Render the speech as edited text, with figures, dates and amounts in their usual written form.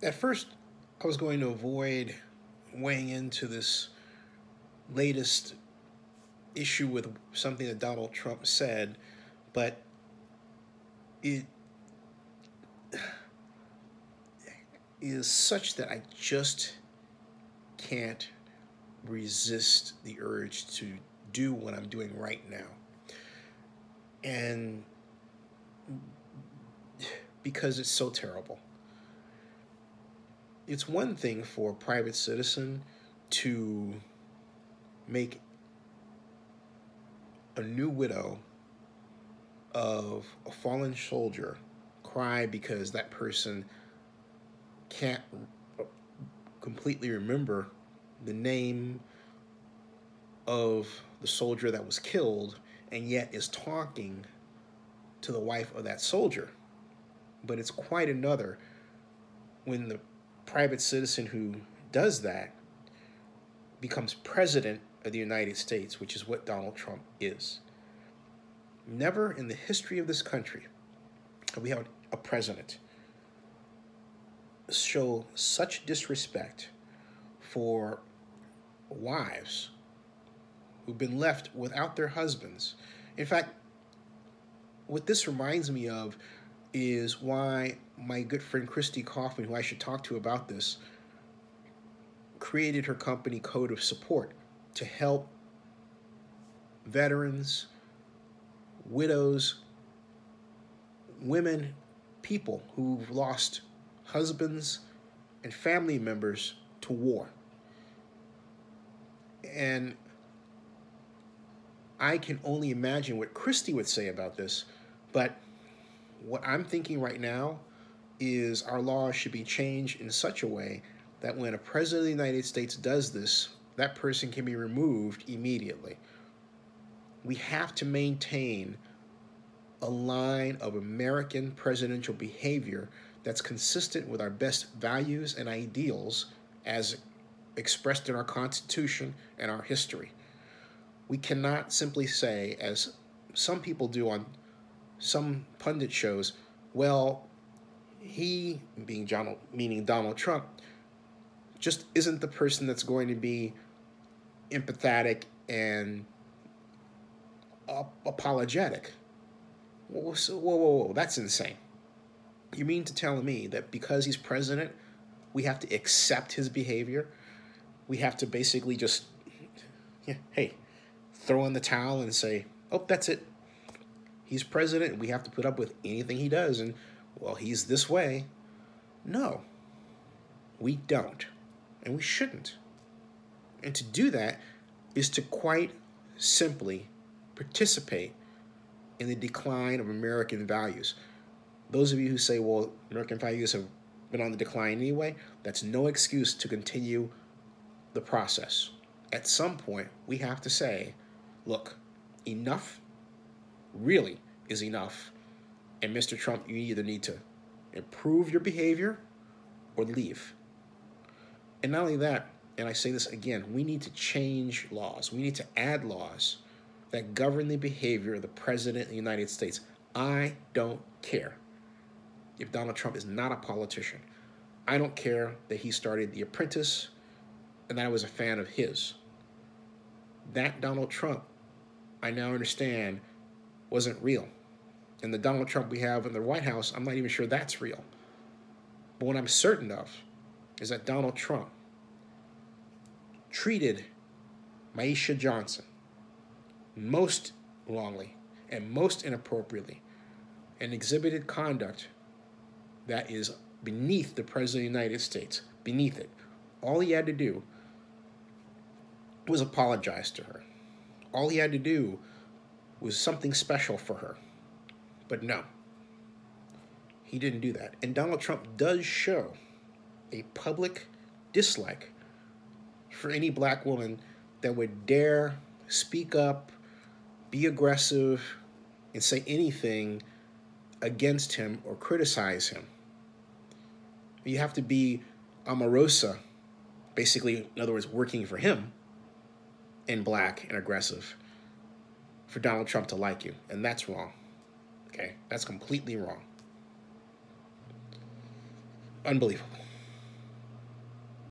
At first, I was going to avoid weighing into this latest issue with something that Donald Trump said, but it is such that I just can't resist the urge to do what I'm doing right now. And because it's so terrible. It's one thing for a private citizen to make a new widow of a fallen soldier cry because that person can't completely remember the name of the soldier that was killed, and yet is talking to the wife of that soldier. But it's quite another when the private citizen who does that becomes president of the United States, which is what Donald Trump is. Never in the history of this country have we had a president show such disrespect for wives who've been left without their husbands. In fact, what this reminds me of is why my good friend Christy Kaufman, who I should talk to about this, created her company Code of Support to help veterans, widows, women, people who've lost husbands and family members to war. And I can only imagine what Christy would say about this, but what I'm thinking right now is our laws should be changed in such a way that when a president of the United States does this, that person can be removed immediately. We have to maintain a line of American presidential behavior that's consistent with our best values and ideals as expressed in our Constitution and our history. We cannot simply say, as some people do on some pundit shows, well, he, meaning Donald Trump, just isn't the person that's going to be empathetic and apologetic. Whoa, that's insane. You mean to tell me that because he's president, we have to accept his behavior? We have to basically just, hey, throw in the towel and say, oh, that's it. He's president, and we have to put up with anything he does, and, well, he's this way. No, we don't, and we shouldn't. And to do that is to quite simply participate in the decline of American values. Those of you who say, well, American values have been on the decline anyway, that's no excuse to continue the process. At some point, we have to say, look, enough really is enough. And Mr. Trump, you either need to improve your behavior or leave. And not only that, and I say this again, we need to change laws. We need to add laws that govern the behavior of the President of the United States. I don't care if Donald Trump is not a politician. I don't care that he started The Apprentice and that I was a fan of his. That Donald Trump, I now understand, wasn't real. And the Donald Trump we have in the White House, I'm not even sure that's real. But what I'm certain of is that Donald Trump treated Myeshia Johnson most wrongly and most inappropriately and exhibited conduct that is beneath the President of the United States, beneath it. All he had to do was apologize to her. All he had to do was something special for her. But no, he didn't do that. And Donald Trump does show a public dislike for any black woman that would dare speak up, be aggressive, and say anything against him or criticize him. You have to be Omarosa, basically, in other words, working for him, and black and aggressive, for Donald Trump to like you. And that's wrong. Okay? That's completely wrong. Unbelievable.